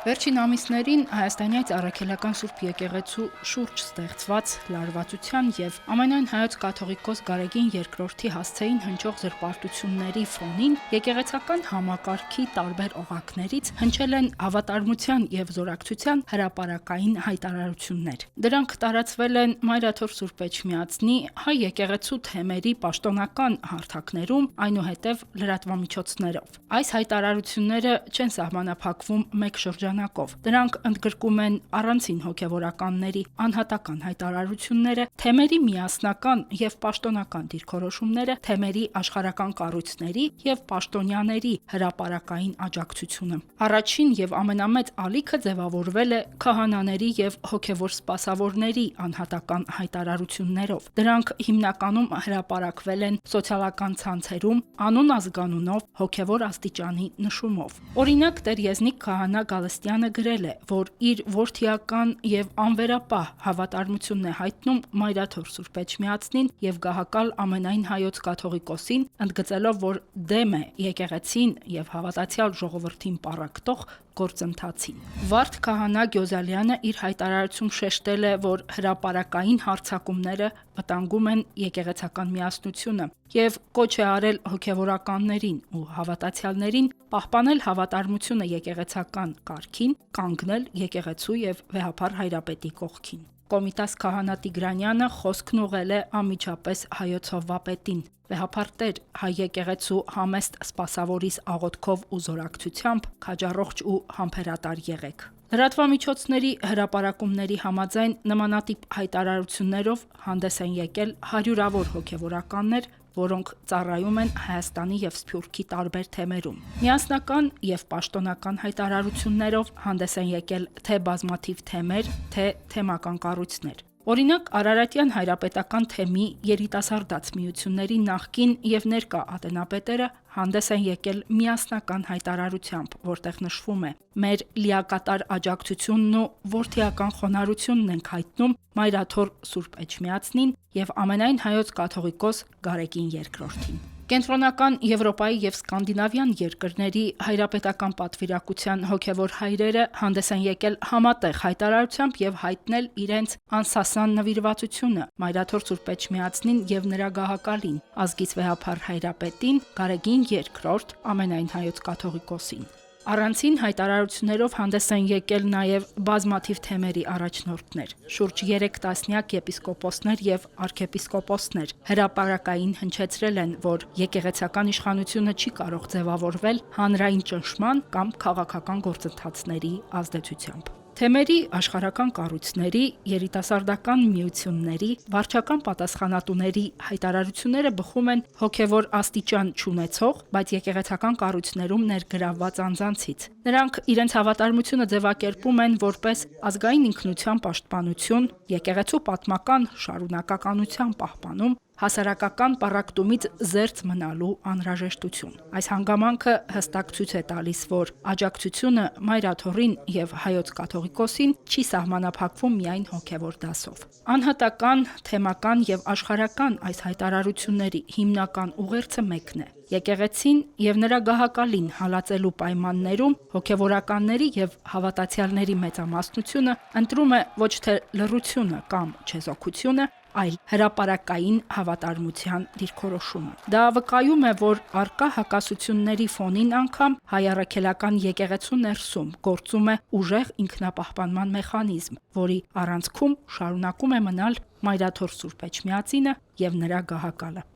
Վերջին ամիսներին Հայաստանյաց առաքելական Սուրբ եկեղեցու շուրջ ստեղծված լարվածության եւ ամենայն հայոց կաթողիկոս Գարեգին II հասցեին հնչող զրպարտությունների ֆոնին եկեղեցական համակարգի տարբեր օղակներից հնչել են հավատարմության եւ զորակցության հրապարակային հայտարարություններ։ Դրանք տարածվել են Մայրաթոր Սուրբ Էջմիածնի հայ եկեղեցու թեմերի պաշտոնական հարթակներում, այնուհետև լրատվամիջոցներով։ Այս հայտարարությունները չեն սահմանափակվում մեկ շրջանակով։ Դրանք ընդգրկում են առանցին հոգևորականների անհատական հայտարարությունները, թեմերի միասնական եւ պաշտոնական դիրքորոշումները, թեմերի աշխարհական կառույցների եւ պաշտոնյաների հրապարակային աջակցությունը։ Առաջին եւ ամենամեծ ալիքը ձևավորվել է քահանաների եւ հոգևոր սպասավորների անհատական հայտարարություններով։ Դրանք հիմնականում հրապարակվել են սոցիալական ցանցերում անուն ազգանունով հոգևոր աստիճանի նշումով։ Օրինակ Տեր Եզնիկ քահանա Գալստյանը գրել է, որ իր որդիական եւ անվերապահ հավատարմությունն է հայտնում Մայրաթոր Սուրբ Էջմիածնին եւ գահակալ ամենայն հայոց կաթողիկոսին, ընդգծելով, որ դեմ է եկեղեցին եւ հավատացյալ ժողովրդին պառակտող գործընթացին։ Վարդ քահանա Գյոզալյանը իր հայտարարությունում շեշտել է, որ հրապարակային հարձակումները վտանգում են եկեղեցական միասնությունը եւ կոչ է արել հոգևորականներին ու հավատացյալներին պահպանել հավատարմությունը եկեղեցական կարգին, կանգնել եկեղեցու եւ վեհափառ հայրապետի կողքին։ Կոմիտաս քահանա Տիգրանյանը խոսքն ուղղել է անմիջապես հայոց հովվապետին։ Վեհափառ Տեր, հայ եկեղեցու համեստ սպասավորիս աղոթքով ու զորակցությամբ քաջառողջ ու համբերատար եղեք։ Լրատվամիջոցների հրապարակումների համաձայն նմանատիպ հայտարարություններով հանդես են եկել հարյուրավոր հոգևորականներ, որոնք ծառայում են Հայաստանի եւ Սփյուռքի տարբեր թեմերում։ Միասնական եւ պաշտոնական հայտարարություններով հանդես են եկել թե բազմաթիվ թեմեր, թե թեմական կառույցներ։ Օրինակ Արարատյան հայրապետական թեմի երիտասարդաց միությունների նախկին եւ ներկա ատենապետերը հանդես են եկել միասնական հայտարարությամբ, որտեղ նշվում է. «Մեր լիակատար աջակցությունն ու որդիական խոնարհությունն ենք հայտնում Մայրաթոր Սուրբ Էջմիածնին եւ ամենայն հայոց կաթողիկոս Գարեգին II-ին»։ Կենտրոնական Եվրոպայի եւ Սկանդինավյան երկրների հայրապետական պատվիրակության հոգևոր հայրերը հանդես են եկել համատեղ հայտարարությամբ եւ հայտնել իրենց անսասան նվիրվածությունը Մայրաթոր Սուրբ Էջմիածնին եւ նրա գահակալին, ազգից վեհափառ հայրապետին Գարեգին II, ամենայն հայոց կաթողիկոսին։ Առանցին հայտարարություններով հանդես են եկել նաև բազմաթիվ թեմերի առաջնորդներ։ Շուրջ 3 տասնյակ եպիսկոպոսներ եւ արքեպիսկոպոսներ հրապարակային հնչեցրել են, որ եկեղեցական իշխանությունը չի կարող ձևավորվել հանրային ճնշման կամ քաղաքական գործընթացների ազդեցությամբ։ Թեմերի աշխարհական կառույցների, երիտասարդական միությունների, վարչական պատասխանատուների հայտարարությունները բխում են հոգևոր աստիճան չունեցող, բայց եկեղեցական կառույցներում ներգրավված անձանցից։ Նրանք իրենց հավատարմությունը ձևակերպում են որպես ազգային ինքնության պաշտպանություն, եկեղեցու պատմական շարունակականության պահպանում, հասարակական պառակտումից զերծ մնալու անհրաժեշտություն։ Այս հանգամանքը հստակ ցույց է տալիս, որ աջակցությունը Մայրաթորին եւ հայոց կաթողիկոսին չի սահմանափակվում միայն հոգևոր դասով։ Անհատական, թեմական եւ աշխարհական այս հայտարարությունների հիմնական ուղերձը մեկն է։ Եկեղեցին եւ նրա գահակալին հալածելու պայմաններում հոգևորականների եւ հավատացյալների մեծամասնությունը ընտրում է ոչ թե լռությունը կամ չեզոքությունը, այլ հրապարակային հավատարմության դիրքորոշումը։ Դա վկայում է, որ առկա հակասությունների ֆոնին անգամ հայ առաքելական եկեղեցու ներսում գործում է ուժեղ ինքնապահպանման մեխանիզմ, որի առանցքում շարունակում է մնալ Մայրաթոր Սուրբ Էջմիածինը եւ նրա գահակալը։